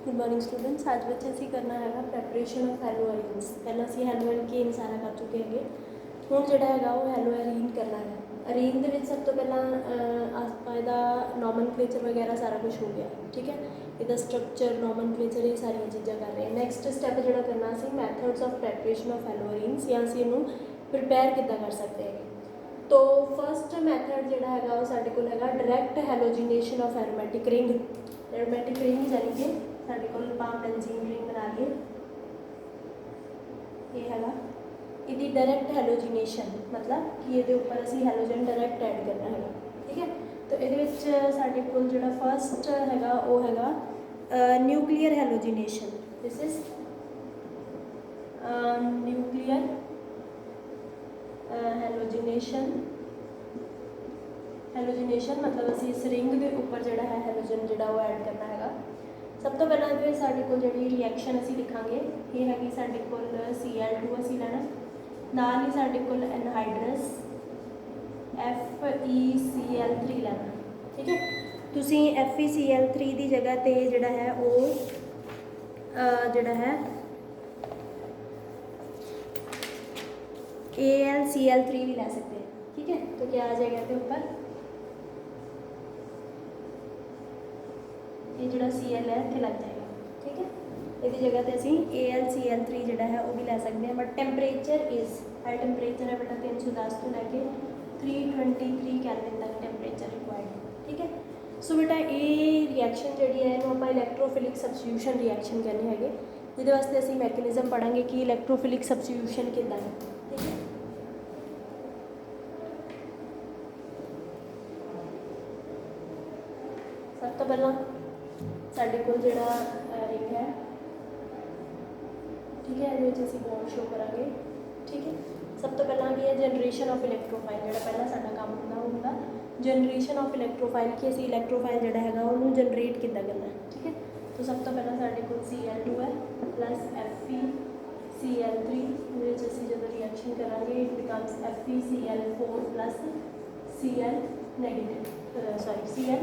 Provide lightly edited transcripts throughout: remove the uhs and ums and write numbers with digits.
Good morning students. आज बच्चे ਅਸੀਂ ਕਰਨਾ ਹੈਗਾ ਪ੍ਰੈਪਰੇਸ਼ਨ ਆਫ ਹੈਲੋ ਅਰੀਨਸ। ਪਹਿਲਾਂ ਅਸੀਂ ਹੈਲੋ ਐਲਕੇਨ ਸਾਰਾ ਕਰ ਚੁੱਕੇ ਹੈਗੇ। ਹੁਣ ਜਿਹੜਾ ਹੈਗਾ ਉਹ ਹੈਲੋ ਅਰੀਨ ਕਰਨਾ ਹੈ। ਅਰੀਨ ਦੇ ਵਿੱਚ ਸਭ ਤੋਂ ਪਹਿਲਾਂ ਆਪਾਂ ਇਹਦਾ ਨੋਮਨਕਲੇਚਰ ਵਗੈਰਾ ਸਾਰਾ ਕੁਝ ਹੋ ਗਿਆ, ਠੀਕ ਹੈ। ਇਹਦਾ ਸਟਰਕਚਰ, ਨੋਮਨਕਲੇਚਰ, ਇਹ ਸਾਰੀਆਂ ਚੀਜ਼ਾਂ ਕਰ ਰਹੇ ਹਾਂ। ਨੈਕਸਟ ਸਟੈਪ ਜਿਹੜਾ ਕਰਨਾ ਸੀ methods of preparation of haloarenes, ਜਾਂ ਅਸੀਂ ਇਹਨੂੰ ਪ੍ਰਿਪੇਅਰ ਕਿੱਦਾਂ ਕਰ ਸਕਦੇ ਹੈਗੇ। तो फस्ट मैथड जोड़ा है वो साढ़े को direct halogenation of aromatic ring. Aromatic ring यानी कि साढ़े को पाम बेंजीन रिंग बना लिए, ये है ये डायरैक्ट हैलोजीनेशन, मतलब कि ये उपर असी हैलोजन डायरैक्ट ऐड करना है, ठीक है। तो ये साढ़े को जो फस्ट है वो है nuclear halogenation. This is nuclear halogenation. Halogenation मतलब असी इस रिंग के उपर जोड़ा है हैलोजन जोड़ा वो ऐड करना है। सब तो पहला तो साढ़े को जी रिएक्शन असी लिखांगे, ये हैगी साढ़े को Cl2 असी लेना, नाल ही साढ़े को एनहाइड्रस FeCl3 लेना, ठीक है। तुसी FeCl3 की जगह पर जोड़ा है वो जोड़ा है AlCl3 भी ले सकते हैं, ठीक है। तो क्या आ जाएगा इसके ऊपर, ये जो Cl है इतने लग जाएगा, ठीक है। इसकी जगह पर असी AlCl3 जोड़ा है वो भी ले सकते हैं। But temperature is high temperature है बेटा 310 तो लैके 323 कैलविन तक टैंपरेचर रिक्वायर्ड, ठीक है। सो बेटा ये रिएक्शन जी है इन्हों आप इलैक्ट्रोफिलिक सबस्टिट्यूशन रिएक्शन कहने हैं, जिहदे वास्ते असी मैकेनिज्म पढ़ांगे कि इलैक्ट्रोफिलिक सबस्टिट्यूशन कितना है, ठीक है। सब तो पहला साढ़े को जोड़ा रिंग है, ठीक है, ये असी बॉन्ड शो करांगे, ठीक है। सब तो पहला की है जनरेशन ऑफ इलैक्ट्रोफाइल। जो पहला साडा काम होगा जनरेशन ऑफ इलैक्ट्रोफाइल, कि असी इलैक्ट्रोफाइल जोड़ा है उन्होंने जनरेट कितना करना है, ठीक है। तो सब तो पहला साढ़े को Cl2 है प्लस FeCl3, असी जो रिएक्शन करांगे it becomes FeCl4 plus Cl negative sorry Cl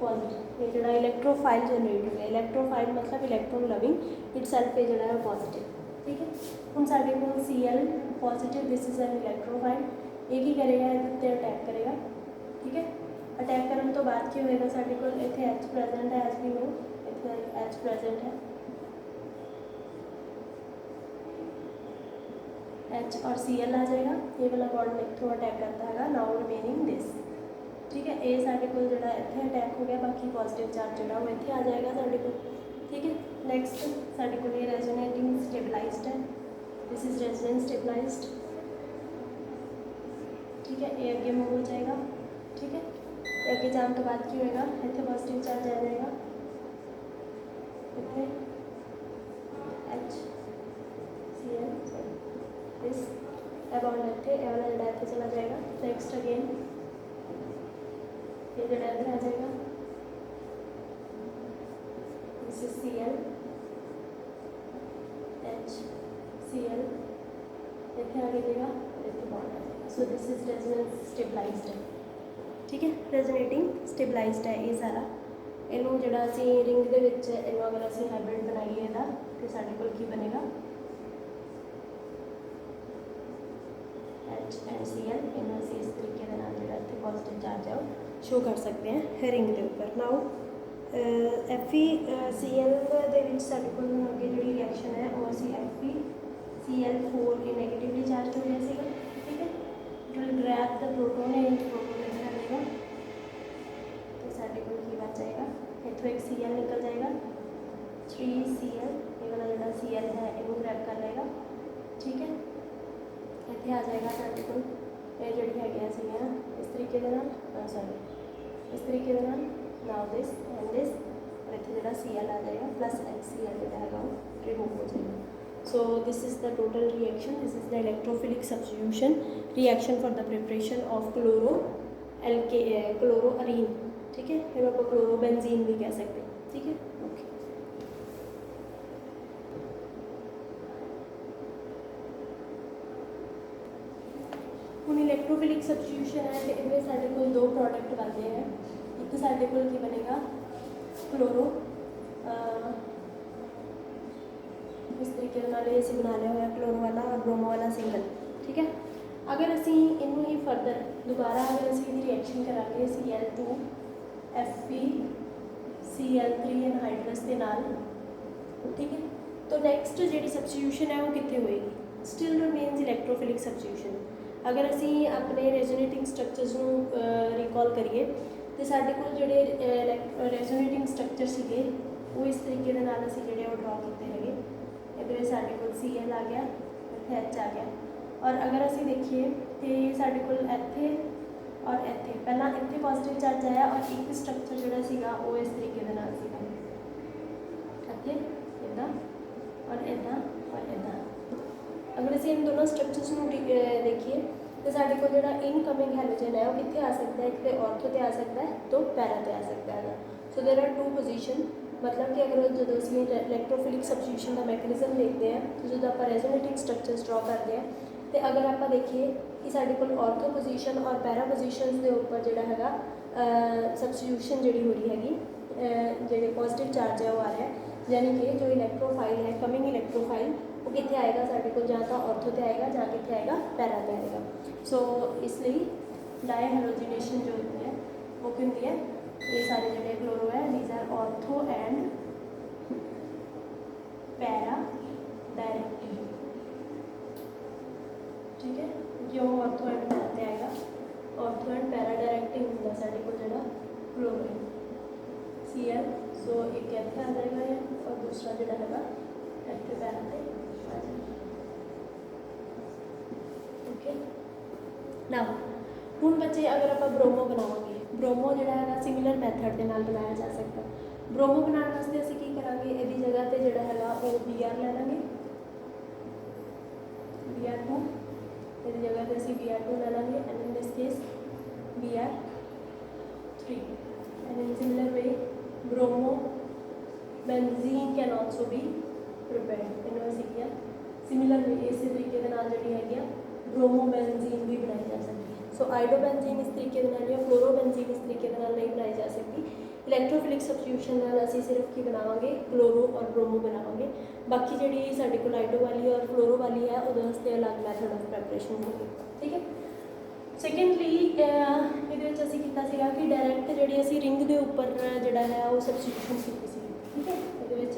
positive. ये जो इलैक्ट्रोफाइल जनरेट हो गया, इलैक्ट्रोफाइल मतलब इलैक्ट्रॉन लविंग इट सैल्फ ये जो पॉजिटिव, ठीक है। हम साढ़े को Cl positive, this is an electrophile, ये की करेगा इतने अटैक करेगा, ठीक है। अटैक करने तो बाद की होएगा साढ़े को इतने H प्रेजेंट है, एज भी नो इतने H प्रेजेंट है, H और Cl आ जाएगा, ये वाला बॉन्ड इतों अटैक करता है, नाउ रिमेनिंग दिस, ठीक है। ये साढ़े को जो इतने अटैक हो गया, बाकी पॉजिटिव चार्ज जो वो इतने आ जाएगा साढ़े को, ठीक है। नैक्सट साढ़े को ये रेजोनेटिंग स्टेबलाइज्ड है, दिस इज रेजोनेंस स्टेबलाइज्ड, ठीक है। ये अगे मूव हो जाएगा, ठीक है। अगे जाने तो बाद की होएगा इतने पॉजिटिव चार्ज आ जाएगा, इतने HCl सॉरी दिस बॉन्ड इतने ए वाला जो इतने चला जाएगा। नैक्सट अगेन ये जो इधर आ जाएगा, दिस इज Cl HCl, इतने आगे देगा इतने बॉन्ड आ जाएगा। So this is resonance stabilized है, ठीक है। रेजोनेटिंग स्टेबलाइज्ड है ये सारा। इनू जो असी रिंग के इनू अगर असी हाइब्रिड बनाइए इहदा तो साढ़े कोल की बनेगा H and Cl, इनू असी इस तरीके के नाल जो इतने पॉजिटिव चार्ज है वो शो कर सकते हैं रिंग के उपर। नाउ FeCl के साढ़े को अगे जी रिएक्शन है वो असी FeCl4 ये नैगेटिवली चार्ज हो गया, ठीक है। जो ग्रैब द प्रोटोन है प्रोटोन इधर आ जाएगा, तो साढ़े को की बच जाएगा इतों एक Cl निकल जाएगा 3Cl, ये वाला जो Cl है इनू ग्रैब कर लेगा, ठीक है। इतने आ जाएगा साढ़े को ये जी है इस तरीके सॉरी इस तरीके नाउ दिस एंड दिस, और इतने जो Cl आ जाएगा प्लस HCl जो है वो रिमूव हो जाएगा। So this is the total reaction, this is the electrophilic substitution reaction for the preparation of chloroarene, ठीक है। फिर आप क्लोरोबेंजीन भी कह सकते हैं, ठीक है। ओके हम इलैक्ट्रोफिलिक सबस्टिट्यूशन है तो इनमें साढ़े को दो प्रोडक्ट बनते हैं। एक साढ़े को बनेगा क्लोरो इस तरीके के नाल असीं बना लिया होया क्लोरो वाला और ब्रोमो वाला सिंगल। ठीक है, अगर असीं इनू ही फर्दर दोबारा अगर असीं इहदी रिएक्शन करांगे Cl2FeCl3 एनहाइड्रस के नाल, ठीक है, तो नैक्सट जिहड़ी सब्सटीट्यूशन है वो कित्थे होएगी, स्टिल रिमेन्स इलैक्ट्रोफिलिक सब्सटीट्यूशन। अगर असीं अपने रेजोनेटिंग स्ट्रक्चर्स नूं रिकॉल करिए तो साडे कोल जिहड़े रेजोनेटिंग स्ट्रक्चर सीगे वो इस तरीके दे नाल असीं जिहड़े वो ड्रॉ कीते हैगे। इहदे विच साडे कोल Cl आ गया, इत्थे H आ गया, और अगर असीं देखिए तो साडे कोल इत्थे और इत्थे पहला इत्थे पॉजिटिव चार्ज आया और एक स्ट्रक्चर जिहड़ा सीगा वो इस तरीके दे नाल सीगा, इत्थे इदां और इदां और इदां। अगर असीं इन दोनों स्ट्रक्चर्स नूं देखिए तो साडे कोल जिहड़ा इनकमिंग हैलोजन है वो कित्थे आ सकता है, एक तो ऑर्थो ते आ सकता है, तो पैरा ते आ सकता है। So there are two position, मतलब कि अगर जो असीं इलैक्ट्रोफिलिक सब्सटीट्यूशन का मैकेनिज्म देखते हैं तो जो आप रेजोनेटिंग स्ट्रक्चर्स ड्रॉ करते हैं तो अगर आप देखिए कि साडे कोल ऑर्थो पोजीशन और पैरा पोजीशन के उपर जिहड़ा हैगा सब्सटीट्यूशन जिहड़ी हो रही हैगी, जिहड़े पॉजिटिव चार्ज है वो आ रहा है, यानी कि जो इलैक्ट्रोफाइल है कमिंग इलैक्ट्रोफाइल वो कित्थे आएगा साडे कोल, जां तां ऑर्थो ते आएगा जां कित्थे आएगा पैरा ते आएगा। सो इसलिए डायहैलोजिनेशन जो होती है वो की होंदी है, ये सारे जिहड़े क्लोरो है these are ortho and para directive. ठीक है, क्यों ऑर्थो एंड पैरा ते आएगा, ऑर्थो एंड पैरा डायरेक्टिव होंदा साडे कोल जिहड़ा क्लोरो है Cl। सो एक इत्थे आ जाएगा है और दूसरा जिहड़ा हैगा इत्थे पैरा ते आ जाएगा। ओके, नाउ हुण बच्चे अगर आप ब्रोमो बनावांगे, ब्रोमो जिहड़ा हैगा सिमिलर मैथड दे नाल बनाया जा सकता। ब्रोमो बनाउण वास्ते असीं की करांगे, इहदी जगह ते जिहड़ा हैगा वो Br ले लांगे, Br2, इहदी जगह ते असीं Br2 ले लांगे and in this case Br3 and in similar way bromobenzene can also be prepared. इन्होंने असीं किया सिमिलर वे इस तरीके दे नाल जिहड़ी हैगी ब्रोमो बेंजीन भी बनाई जा सकती है। सो आइडोबेंजीन इस तरीके दे नाल या फ्लोरोबेंजीन इस तरीके दे नाल नहीं बनाई जा सकती। इलैक्ट्रोफिलिक सब्सटीट्यूशन नाल असीं सिर्फ की बनावांगे क्लोरो और ब्रोमो बनावांगे, बाकी जिहड़ी साडे कोल आइडो वाली और फ्लोरो वाली है उहदे वास्ते अलग मैथड ऑफ प्रिपरेशन होगी। ठीक है, सैकेंडली इहदे विच असीं कीता सीगा कि डायरैक्ट जिहड़ी असीं रिंग दे उपर जिहड़ा है वो सब्सटीट्यूशन कीती सी। ठीक है, इहदे विच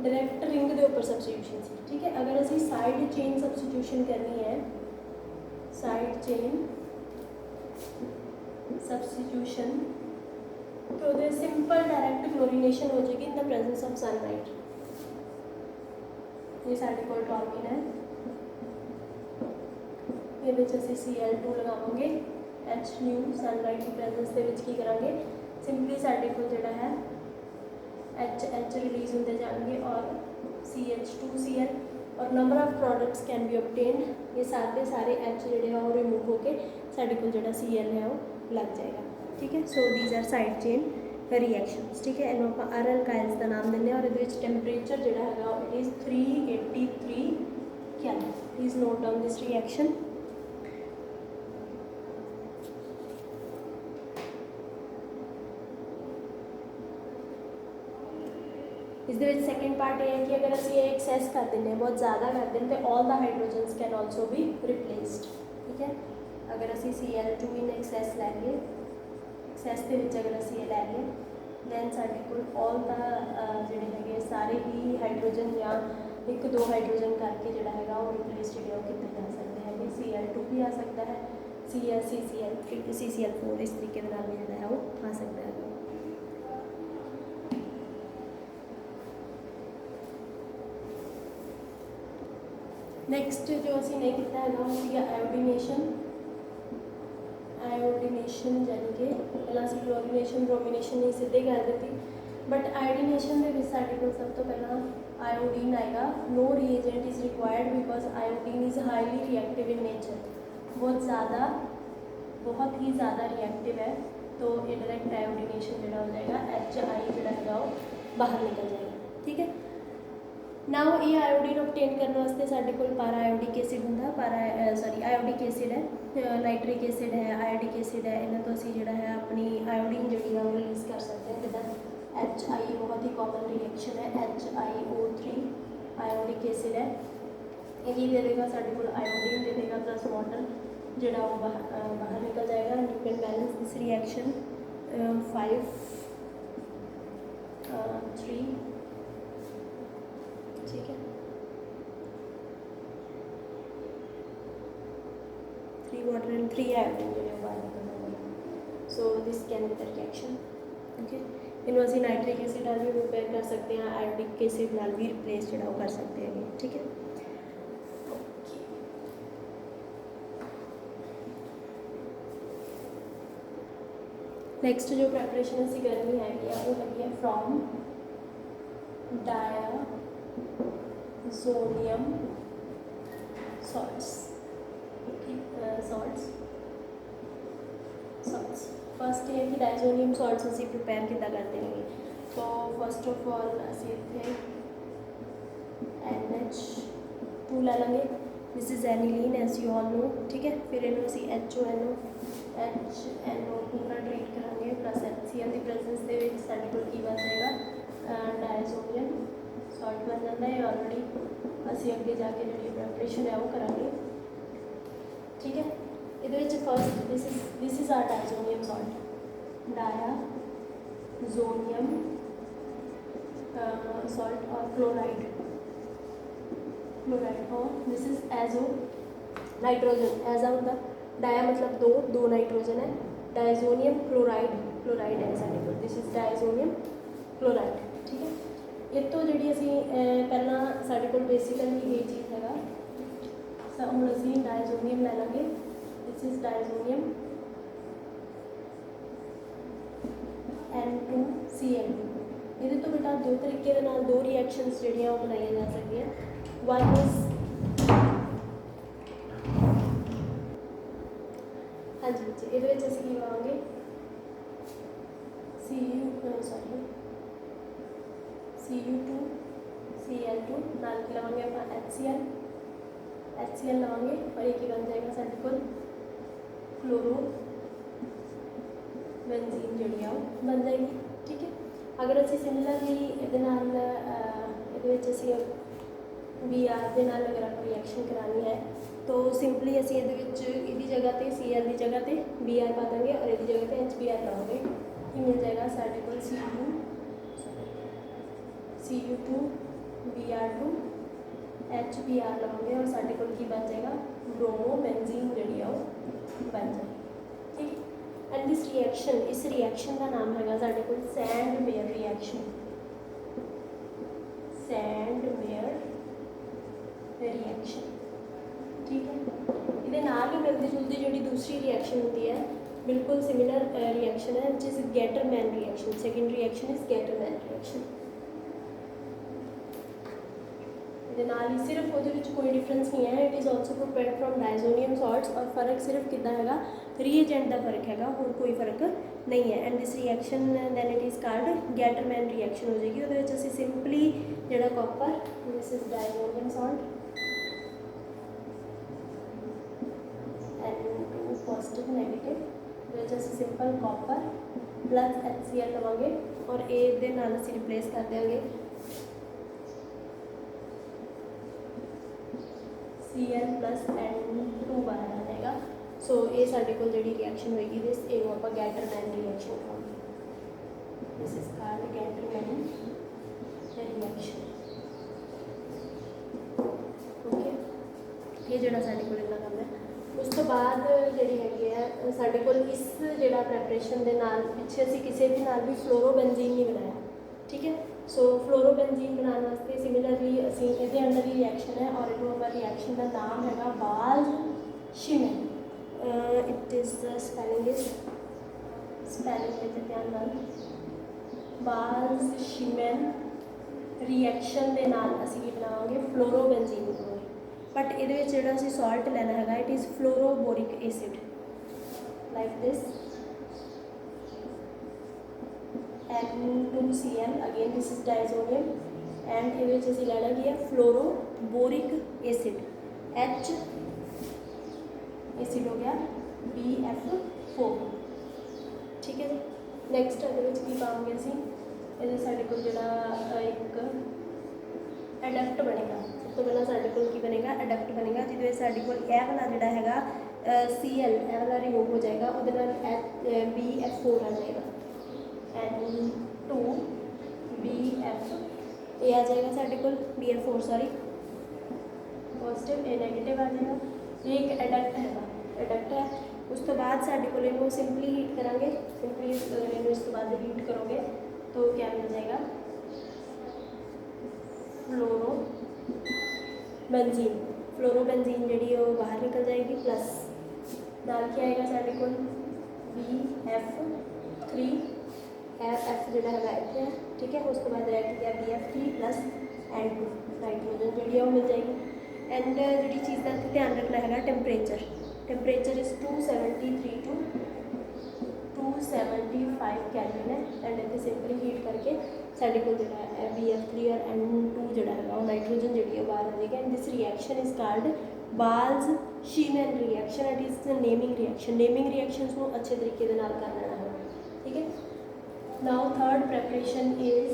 डायरैक्ट रिंग दे उपर सब्सटीट्यूशन सी। ठीक है, अगर असीं साइड चेन सब्सटीट्यूशन करनी है, साइड चेन सब्सटीट्यूशन, तो उहदे सिंपल डायरैक्ट क्लोरीनेशन हो जाएगी in the presence of sunlight. ये साडे कोल टॉर्बिन है, ये विच असीं Cl2 लगावांगे, H न्यू सनलाइट की प्रेजेंस दे विच की करांगे, सिंपली साडे कोल जिहड़ा है H रिलीज होंदे जाएंगे और CH2Cl और number of products can be obtained. ये सारे H जिहड़े हैं वो रिमूव होके साडे कोल जिहड़ा Cl है वो लग जाएगा। ठीक है, so these are side chain reactions. ठीक है, इन्हों आप आर अल्काइल्स का नाम देने और इहदे विच टैंपरेचर जिहड़ा हैगा it is 383 kelvin. Please note down this reaction. इस सेकेंड पार्ट ये है कि अगर असीं एक्सैस कर दें, बहुत ज़्यादा कर दें, तो all the hydrogens can also B replaced. ठीक है, अगर असीं Cl2 इन एक्सैस लैंगे, एक्सैस के विच अगर असीं ये लैंगे दैन साडे कोल ऑल द जिहड़े हैगे सारे ही हाइड्रोजन या एक दो हाइड्रोजन करके जिहड़ा हैगा वो रिप्लेस जिहड़े वो कीते जा सकते हैं। Cl2 भी आ सकता है, CCl3 CCl4 इस तरीके दे नाल भी जिहड़ा है वो आ सकता है। नैक्सट जो असीं नहीं किया है वो सीगा आयोडीनेशन। आयोडीनेशन यानी कि पहला असीं क्लोरीनेशन ब्रोमिनेशन नहीं सीधे कर देती, बट आयोडीनेशन के विच साडे कोल सब तो पहला आयोडीन आएगा। No reagent is required because iodine is highly reactive in nature, बहुत ही ज़्यादा रिएक्टिव है, तो ये डायरेक्ट आयोडीनेशन जिहड़ा हो जाएगा HI जिहड़ा हैगा वो बाहर निकल जाएगा। ठीक है, नाउ ये आयोडीन ऑब्टेन करने वास्ते साडे कोल पारा आयोडिक एसिड हुंदा, आयोडिक एसिड है, नाइट्रिक एसिड है, आयोडिक एसिड है, इन्हां तो असीं जिहड़ा है अपनी आयोडीन जिहड़ी है वो रिलीज़ कर सकते हैं। जिद्दां HI बहुत ही कॉमन रिएक्शन है HiO3 आयोडिक एसिड है, ये की दे देगा साढ़े को आयोडीन दे देगा प्लस वाटर जोड़ा वो बाहर निकल जाएगा। And you can balance this reaction 5 3, ठीक है, 3 वाटर एंड 3 आयोडीन जो बाहर निकल जाएगा। So this can be the reaction. Okay, इनू असी नाइट्रिक एसिड नाल भी प्रिपेयर कर सकते हैं, आयोडिक एसिड नाल भी रिप्लेस जो कर सकते हैं, ठीक है। नैक्सट जो प्रैपरेशन असी करनी हैगी है वो हैगी फ्रॉम डायाजोनियम सॉल्ट्स। फर्स्ट ये है कि डायजोनियम सॉल्ट्स असी प्रिपेयर कितना करते हैं। तो फर्स्ट ऑफ ऑल असी इतने NH2 लै लेंगे, this is aniline as you all know, ठीक है। फिर इनू असी HNO2 ਨਾਲ ट्रीट करांगे प्लस HCl की प्रेजेंस के साडे कोल की बन जाएगा डायजोनियम सॉल्ट बन जाता है। ऑलरेडी असी अगे जाके जी प्रैपरेशन है वो करांगे, ठीक है। ये first this is our diazonium salt, diazonium salt और क्लोराइड और दिस इज़ एजो नाइट्रोजन। एजा होता डाया मतलब दो नाइट्रोजन है, डायजोनियम क्लोराइड है साडे कोल, दिस इज़ डायजोनियम क्लोराइड, ठीक है। ये तो जी असी पहला साडे कोल बेसिकली ये चीज़ है हम असी डायजोनियम लै लेंगे, दिस इज़ डायजोनियम N2Cl। ये तो बेटा दो तरीके दे नाल दो रिएक्शनस जिहड़ियां वो बनाई जा सकदियां। वन इज़ हाँ जी बच्चे ये असी की लवांगे Cu2Cl2 नाल की लवांगे आप HCl लवांगे और एक ही बन जाएगा साडे कोल क्लोरो बेंजीन जिहड़ी आ बन जाएगी, ठीक है। अगर असी सिमिलरली ये असी Br के नाल अगर आप रिएक्शन करानी है तो सिंपली असी ये जगह पे Cl की जगह पे Br पा देंगे और ये जगह पे HBr लाओगे, ये मिल जाएगा साढ़े को Cu2Br2 HBr लाओगे और साढ़े को की बन जाएगा ब्रोमो बेंजीन जी बन जाएगी, ठीक है। एंड दिस रिएक्शन इस रिएक्शन का नाम है साढ़े को सैंडवेयर रिएक्शन, ठीक है। ये ही मिलती जुलती जी दूसरी रिएक्शन होती है बिल्कुल सिमिलर रिएक्शन है which is Gattermann reaction. Second reaction is Gattermann reaction. ये सिर्फ वो कोई डिफरेंस नहीं है, it is also prepared from diazonium salts और फर्क सिर्फ कितना है रीएजेंट का फर्क है और कोई फर्क नहीं है। And this reaction then it is called Gattermann reaction हो जाएगी। वो असी सिंपली जोड़ा copper this is diazonium salt N2 positive negative simple copper plus HCl लवांगे और ए दे नाल असी रिप्लेस कर देंगे Cl प्लस N2 बाहर आ जाएगा। सो ये साडे कोल जिहड़ी रिएक्शन होएगी दिस इनू आपां गैटरमैन रिएक्शन कहांगे, this is called Gattermann reaction, okay. ये जिहड़ा साडे कोल इन्ना काम है। उस तो बाद जिहड़ी हैगी है साडे कोल इस जिहड़ा प्रैपरेशन दे नाल पिछे असी किसी भी नाल भी फ्लोरोबेंजीन नहीं बनाया, ठीक है। सो फ्लोरोबेंजीन बनाने वास्ते सिमिलरली असी इहदे अंडर ही रिएक्शन है और इनू आपां रिएक्शन का नाम है बाल्ज-शिमेन। इट इज़ स्पेलिंग में ध्यान नाल बाल्ज-शिमेन रिएक्शन के नाल असी की बनावांगे फ्लोरोबेंजीन बनावांगे। बट ये जोड़ा असी सॉल्ट लेना है it is fluoroboric acid like this N2Cl again this is diazonium and ये असी लेना की है फ्लोरोबोरिक एसिड H एसिड हो गया BF4, ठीक है जी। नैक्सट ये की पाओगे असी ये साढ़े को जोड़ा एक एडक्ट बनेगा। सब तो पहला साडे कोल की बनेगा, एडक्ट बनेगा, जिहदे विच साडे कोल यह वाला जिहड़ा हैगा Cl यह वाला रिमूव हो जाएगा, उहदे नाल BF4 आ जाएगा, N2 BF ये आ जाएगा साडे कोल BF4 सॉरी पॉजिटिव, ए नैगेटिव आ जाएगा। ये एक एडक्ट हैगा, एडक्ट है। उस तो बाद साडे कोल इहनूं सिंपली हीट करांगे, सिंपली इहनूं इस तो बाद हीट करोगे तो क्या मिल जाएगा, फ्लोरोबेंजीन। फ्लोरोबेंजीन जी बाहर निकल जाएगी, प्लस नाल क्या आएगा साढ़े को BF3 F जोड़ा है इतने, ठीक है। उस तो बाद रह गया BF3 प्लस N2 नाइट्रोजन जी मिल जाएगी। एंड जी चीज़ का ध्यान रखना है temperature, temperature is 273 to 275 kelvin है। एंड इतने सिंपली हीट करके साढ़े को जो है BF3 और N2 जोड़ा है नाइट्रोजन जी बाहर आ जाएगा। And this reaction is called Balz Schiemann reaction. It is naming reaction, naming reactions को अच्छे तरीके कर लेना है, ठीक है। Now third preparation is